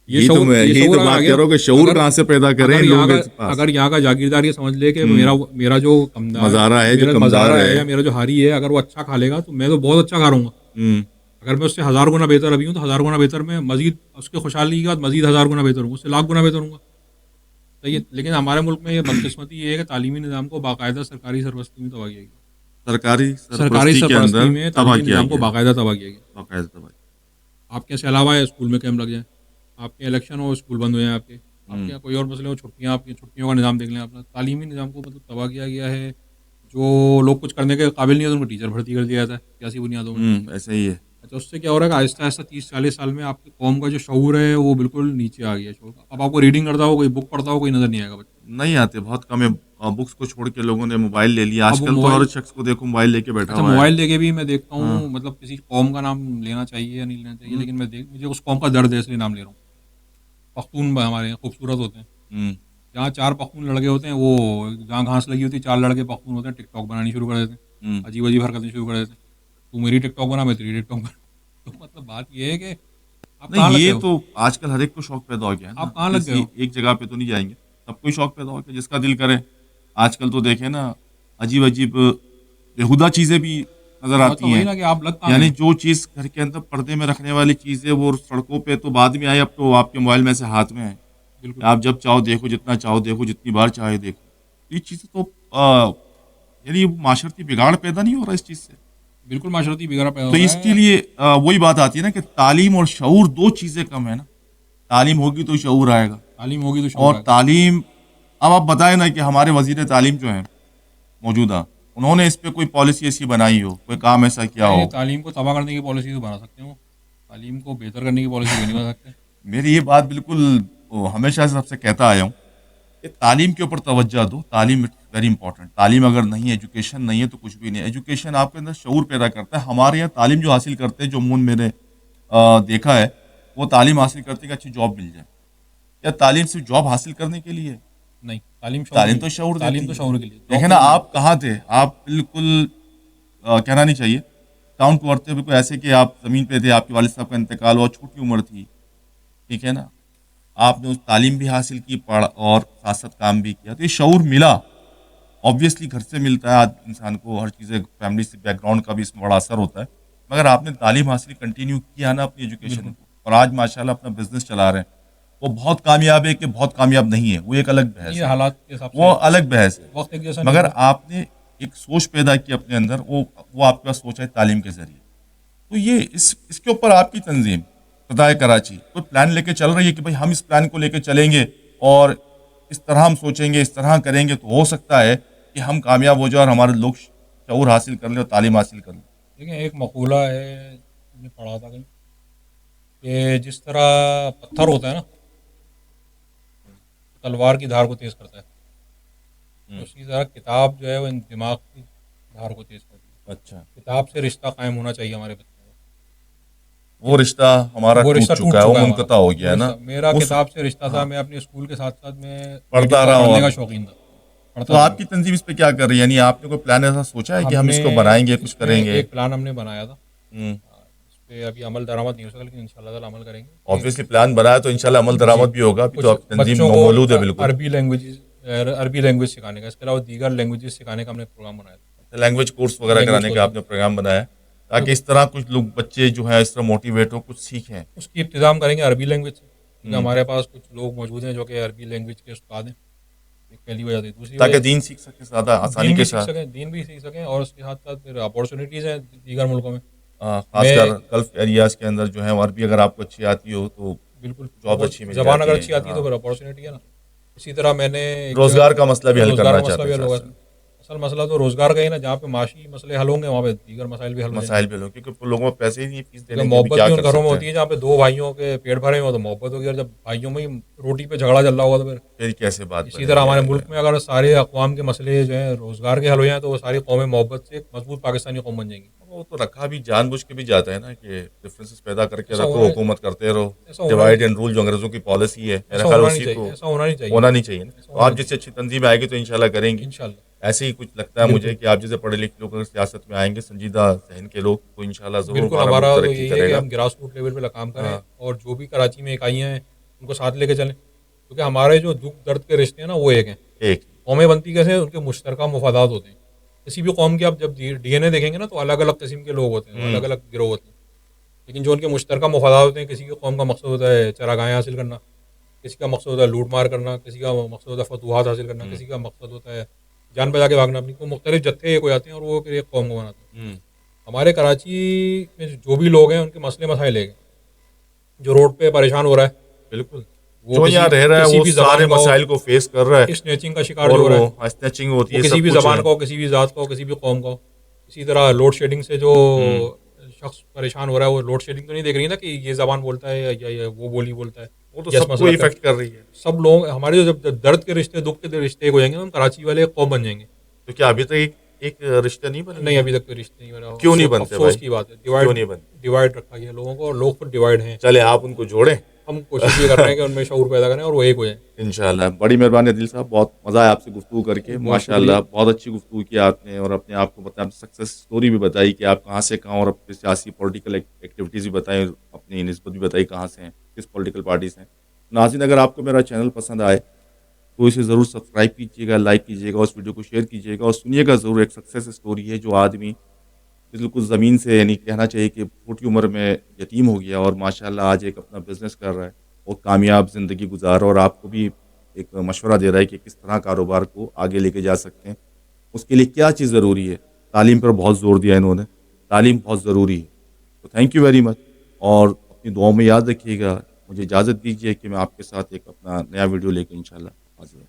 یہی تو میں یہی تو بات کہہ رہا ہوں کہ شعور کہاں سے پیدا کریں لوگوں کے پاس. اگر یہاں کا جاگیردار یہ سمجھ لے کہ میرا جو مزارہ ہے, جو کمزار مزارہ ہے یا میرا جو ہاری ہے, اگر وہ اچھا کھا لے گا تو میں تو بہت اچھا کھا رہوں گا. اگر میں اس سے 1000 گنا بہتر ابھی ہوں تو 1000 گنا بہتر میں مزید اس کے خوشحالی کے بعد مزید 1000 گنا بہتر ہوں, اس سے 1,00,000 گنا بہتر ہوں گا. صحیح ہے, لیکن ہمارے ملک میں یہ بدقسمتی یہ ہے کہ تعلیمی نظام کو باقاعدہ سرکاری سرپرستی میں تباہ کیا گیا. سرکاری سرپرستی کے اندر میں تباہ تعلیمی کیا نظام کو گیا, باقاعدہ تباہ کیا گیا. باقاعدہ تباہ. آپ کے ایسے علاوہ ہے اسکول میں کیمپ لگ جائیں, آپ کے الیکشن ہو اسکول بند ہو جائیں, آپ کے یہاں کوئی اور مسئلے ہو, چھٹیاں, آپ کی چھٹیوں کا نظام دیکھ لیں. آپ تعلیمی نظام کو مطلب تباہ کیا گیا ہے. جو لوگ کچھ کرنے کے قابل نہیں ہوتے ان کو ٹیچر بھرتی کر دیا جاتا ہے سیاسی بنیادوں میں. ایسا ہی ہے. اچھا, اس سے کیا ہو رہا ہے کہ آہستہ آہستہ 30-40 سال میں آپ کی قوم کا جو شعور ہے وہ بالکل نیچے آ گیا ہے. اب آپ کو ریڈنگ کرتا ہو, کوئی بک پڑھتا ہو, کوئی نظر نہیں آئے گا. نہیں آتے, بہت کم ہے. بکس کو چھوڑ کے لوگوں نے موبائل لے لیا. آج کل تو ہر شخص کو دیکھو موبائل لے کے بیٹھا ہوا ہے. موبائل لے کے بھی میں دیکھتا ہوں, مطلب کسی قوم کا نام لینا چاہیے یا نہیں لینا چاہیے, لیکن میں مجھے اس قوم کا درد ہے اس لیے نام لے رہا ہوں. پختون ہمارے یہاں خوبصورت ہوتے ہیں. جہاں 4 پختون لڑکے ہوتے ہیں, وہ جہاں گھاس لگی ہوتی ہے 4 لڑکے پختون ہوتے ہیں, ٹک ٹاک بنانی شروع کر دیتے ہیں, عجیب عجیب حرکتیں شروع کر دیتے ہیں. تو میری ٹک ٹاک بنا, میں تیری ٹک ٹاک بنا. تو مطلب بات یہ ہے کہ آپ کہاں لگ گئے ہو؟ یہ تو آج کل ہر ایک کو شوق پیدا ہو گیا ہے. آپ کہاں لگ گئے ہو؟ ایک جگہ پہ تو نہیں جائیں گے, سب کو شوق پیدا ہو گیا جس کا دل کرے. آج کل تو دیکھیں نا, عجیب عجیب بےہودہ چیزیں بھی نظر آتی ہیں. یعنی جو چیز گھر کے اندر پردے میں رکھنے والی چیز ہے وہ سڑکوں پہ تو بعد میں آئی, اب تو آپ کے موبائل میں سے ہاتھ میں ہے. آپ جب چاہو دیکھو, جتنا چاہو دیکھو, جتنی بار چاہے دیکھو. یہ چیزیں تو یعنی معاشرتی بگاڑ پیدا نہیں ہو رہا اس چیز سے. بالکل معاشرتی بگاڑ پیدا ہو تو رہا ہے. اس کے لیے وہی بات آتی ہے نا کہ تعلیم اور شعور 2 چیزیں کم ہے نا. تعلیم ہوگی تو شعور آئے گا. تعلیم ہوگی تو شعور اور آئے گا. تعلیم, اب آپ بتائیں نا کہ ہمارے وزیر تعلیم جو ہیں موجودہ, انہوں نے اس پہ کوئی پالیسی ایسی بنائی ہو, کوئی کام ایسا کیا ہو؟ تعلیم کو تباہ کرنے کی پالیسی تو بنا سکتے ہو, تعلیم کو بہتر کرنے کی پالیسی نہیں بنا سکتے. میری یہ بات بالکل ہمیشہ سے سب سے کہتا آیا ہوں کہ تعلیم کے اوپر توجہ دو. تعلیم ویری امپورٹنٹ. تعلیم اگر نہیں ہے, ایجوکیشن نہیں ہے تو کچھ بھی نہیں. ایجوکیشن آپ کے اندر شعور پیدا کرتا ہے. ہمارے یہاں تعلیم جو حاصل کرتے ہیں, جو عموماً میں نے دیکھا ہے, وہ تعلیم حاصل کرتے کہ اچھی جاب مل جائے. کیا تعلیم صرف جاب حاصل کرنے کے لیے؟ نہیں, تعلیم تو شعور تعلیم تو شعور کے لیے. دیکھیں نا, آپ کہاں تھے, آپ بالکل کہنا نہیں چاہیے, ڈاؤن ٹو ارتھ تھے بالکل, ایسے کہ آپ زمین پہ تھے, آپ کے والد صاحب کا انتقال ہوا, چھوٹی عمر تھی, ٹھیک ہے نا. آپ نے اس تعلیم بھی حاصل کی, پڑھ اور ساتھ ساتھ کام بھی کیا, تو یہ شعور ملا. آبویسلی گھر سے ملتا ہے, آج انسان کو ہر چیزیں, فیملی سے بیک گراؤنڈ کا بھی اس میں بڑا اثر ہوتا ہے. مگر آپ نے تعلیم حاصل کنٹینیو کیا نا اپنی ایجوکیشن کو, اور آج ماشاءاللہ اپنا بزنس چلا رہے ہیں. وہ بہت کامیاب ہے کہ بہت کامیاب نہیں ہے, وہ ایک الگ بحث ہے, وہ الگ بحث ہے. مگر آپ نے ایک سوچ پیدا کی اپنے اندر, وہ آپ کے پاس سوچ ہے تعلیم کے ذریعے. تو یہ اس کے اوپر آپ کی تنظیم فضائے کراچی کوئی پلان لے کے چل رہی ہے کہ بھائی ہم اس پلان کو لے کے چلیں گے اور اس طرح ہم سوچیں گے, اس طرح کریں گے, تو ہو سکتا ہے کہ ہم کامیاب ہو جائیں اور ہمارے لوگ شعور حاصل کر لیں اور تعلیم حاصل کر لیں. دیکھیں, ایک مقولہ ہے, میں نے پڑھا تھا کہیں, کہ جس طرح پتھر ہوتا ہے نا تلوار کی دھار کو تیز کرتا ہے, اسی طرح کتاب جو ہے وہ دماغ کی دھار کو تیز کرتی ہے. اچھا, کتاب سے رشتہ قائم ہونا چاہیے ہمارے بچوں کا. وہ رشتہ ہمارا ٹوٹ چکا ہے, وہ منقطع ہو گیا ہے نا. میرا کتاب سے رشتہ تھا, میں اپنے اسکول کے ساتھ ساتھ میں پڑھتا رہا ہوں, پڑھنے کا شوقین تھا. تو آپ کی تنظیم اس پہ کیا کر رہی ہے؟ یعنی آپ نے کوئی پلان ایسا سوچا ہے کہ ہم اس کو بنائیں گے, کچھ کریں گے؟ ایک پلان ہم نے بنایا تھا, اس پہ ابھی عمل درآمد نہیں ہو سکا, لیکن انشاءاللہ تعالی عمل کریں گے. obviously پلان بنایا تو انشاءاللہ عمل درآمد بھی ہوگا. ابھی تو آپ تنظیم موجود ہے بالکل. عربی لینگویج سکھانے کا, اس کے علاوہ دیگر لینگویجز سکھانے کا ہم نے پروگرام بنایا تھا. لینگویج کورس وغیرہ کرانے کا آپ نے پروگرام بنایا تاکہ اس طرح کچھ لوگ بچے جو ہیں اس طرح موٹیویٹ ہو, کچھ سیکھیں. اس کی ابتدام کریں گے عربی لینگویج سے, کیونکہ ہمارے پاس کچھ لوگ موجود ہیں جو کہ عربی لینگویج کے استاد ہیں. ایک پہلی وجہ تھی. دوسری تاکہ دین سیکھ سکیں زیادہ آسانی کے ساتھ, دین بھی سیکھ سکیں, اور اس کے ساتھ ساتھ پھر اپارچونیٹیز ہیں دیگر ملکوں میں, خاص کر گلف ایریاز کے اندر جو ہے عربی اگر آپ کو اچھی آتی ہو تو بالکل جاب اچھی مل جاتی ہے, زبان اگر اچھی آتی ہے تو پھر اپارچونیٹی ہے نا. اسی طرح میں نے روزگار کا مسئلہ بھی حل کرنا چاہتے ہیں. اصل مسئلہ تو روزگار کا ہی نا، جہاں پہ معاشی مسئلے حل ہوں گے وہاں پہ دیگر مسائل بھی حل ہو جائیں گے. مسائل بھی لوگ کیونکہ لوگوں کو پیسے ہی نہیں فیس دینے کیونکہ کے بھی محبت کیا بھی ان کر گھروں میں سکتے ہوتی ہیں. ہے جہاں پہ دو بھائیوں کے پیٹ بھرے ہوں تو محبت ہوگی، اور جب بھائیوں میں ہی روٹی پہ جھگڑا چل رہا ہوگا تو پھر پھر کیسے بات اسی بنے طرح گی. ہمارے ملک میں اگر سارے اقوام کے مسئلے جو ہیں روزگار کے حل ہو جائیں تو وہ ساری قومیں محبت سے ایک مضبوط پاکستانی قوم بن جائیں گی. وہ تو رکھا بھی جان بوجھ کے بھی جاتا ہے نا کہ ڈفرینسز پیدا کر کے ایسا رکھو، ہونا حکومت کرتے رہو. ایسا ہونا ڈیوائڈ نہیں اینڈ رول جو انگریزوں کی پالیسی ہے، میرا ایسا خیال ہونا نہیں اسی چاہیے، کو ایسا ہونا نہیں چاہیے، ہونا نہیں چاہیے نا. ایسا تو ہونا آپ نہیں جس سے اچھی تنظیم آئے گی تو انشاءاللہ کریں گی. چاہیے انشاءاللہ. ایسے ہی کچھ لگتا ہے مجھے بالکل کہ آپ جیسے پڑھے لکھے لوگ اگر سیاست میں آئیں گے، سنجیدہ ذہن کے لوگ، تو انشاءاللہ ضرور بالکل ہمارا ہمارا ملک تو ترقی یہی ہے کرے کہ گا. ہم گراس روٹ لیول پہ کام کریں ہاں اور جو بھی کراچی میں اکائیاں ہیں ان کو ساتھ لے کے چلیں، کیونکہ ہمارے جو دکھ درد کے رشتے ہیں نا وہ ایک ہیں. ایک قومیں بنتی کیسے ہیں؟ ان کے مشترکہ مفادات ہوتے ہیں. کسی بھی قوم کے آپ جب ڈی این اے دیکھیں گے نا تو الگ الگ قسم کے لوگ ہوتے ہیں، الگ الگ گروہ ہوتے ہیں، لیکن جو ان کے مشترکہ مفادات ہوتے ہیں، کسی کی قوم کا مقصد ہوتا ہے چراگاہیں حاصل کرنا، کسی کا مقصد ہوتا ہے لوٹ مار کرنا، کسی کا مقصد ہوتا ہے فتوحات حاصل کرنا، کسی کا مقصد ہوتا ہے جان بچا کے بھاگنا. اپنی کو مختلف جتھے ایک ہو جاتے ہیں اور وہ پھر ایک قوم کو بناتے ہیں. ہمارے کراچی میں جو بھی لوگ ہیں ان کے مسئلے مسائل ہیں. جو روڈ پہ پریشان ہو رہا ہے بالکل وہ جو یہاں رہ رہا ہے کسی وہ بھی سارے زبان کا ہو، مسائل کو فیس کر رہا ہے، اسنیچنگ کا شکار اور جو ہو رہا وہ ہے اسنیچنگ ہوتی وہ ہے، کسی سب بھی کچھ زبان ہے. کا ہو، کسی بھی ذات کا ہو، کسی بھی قوم کا ہو. اسی طرح لوڈ شیڈنگ سے جو شخص پریشان ہو رہا ہے وہ لوڈ شیڈنگ تو نہیں دیکھ رہی نا کہ یہ زبان بولتا ہے یا وہ بولی بولتا ہے وہ تو یا اس سب کو مسلک کا. افیکٹ کر رہی ہے. سب لوگ ہمارے جب درد کے رشتے دکھ کے رشتے ایک ہو جائیں گے ہم کراچی والے ایک قوم بن جائیں گے. تو کیا ابھی تک ایک رشتہ نہیں بنے نہیں گا؟ ابھی تک کوئی رشتے نہیں بنا. کیوں نہیں بنتے افسوس بھائی؟ کی بات ہے. کیوں نہیں بنتے؟ ڈیوائڈ رکھا گیا لوگوں کو اور لوگ پھر ڈیوائڈ ہیں. چلے آپ ان کو جوڑیں. ہم کوشش یہ کر رہے ہیں کہ ان میں شعور پیدا کریں اور وہ ایک ہو جائیں. انشاءاللہ. بڑی مہربانی عادل صاحب، بہت مزہ آیا آپ سے گفتگو کر کے. بہت ماشاءاللہ شکریہ. بہت اچھی گفتگو کی آپ نے، اور اپنے آپ کو بتایا، سکسیس سٹوری بھی بتائی کہ آپ کہاں سے کہاں، اور اپنی سیاسی پولیٹیکل ایکٹیویٹیز بھی بتائیں، اپنی نسبت بھی بتائی کہاں سے ہیں، کس پولیٹیکل پارٹی سے ہیں. ناظرین، اگر آپ کو میرا چینل پسند آئے تو اسے ضرور سبسکرائب کیجیے گا، لائک کیجیے گا، اس ویڈیو کو شیئر کیجیے گا، اور سنیے گا ضرور. ایک سکسیس سٹوری ہے جو آدمی بالکل زمین سے، یعنی کہنا چاہیے کہ چھوٹی عمر میں یتیم ہو گیا اور ماشاءاللہ آج ایک اپنا بزنس کر رہا ہے اور کامیاب زندگی گزار رہا ہے، اور آپ کو بھی ایک مشورہ دے رہا ہے کہ کس طرح کاروبار کو آگے لے کے جا سکتے ہیں. اس کے لیے کیا چیز ضروری ہے؟ تعلیم پر بہت زور دیا انہوں نے. تعلیم بہت ضروری ہے. تو تھینک یو ویری مچ، اور اپنی دعاؤں میں یاد رکھیے گا. مجھے اجازت دیجیے کہ میں آپ کے ساتھ ایک اپنا نیا ویڈیو لے کے انشاءاللہ حاضر ہوں.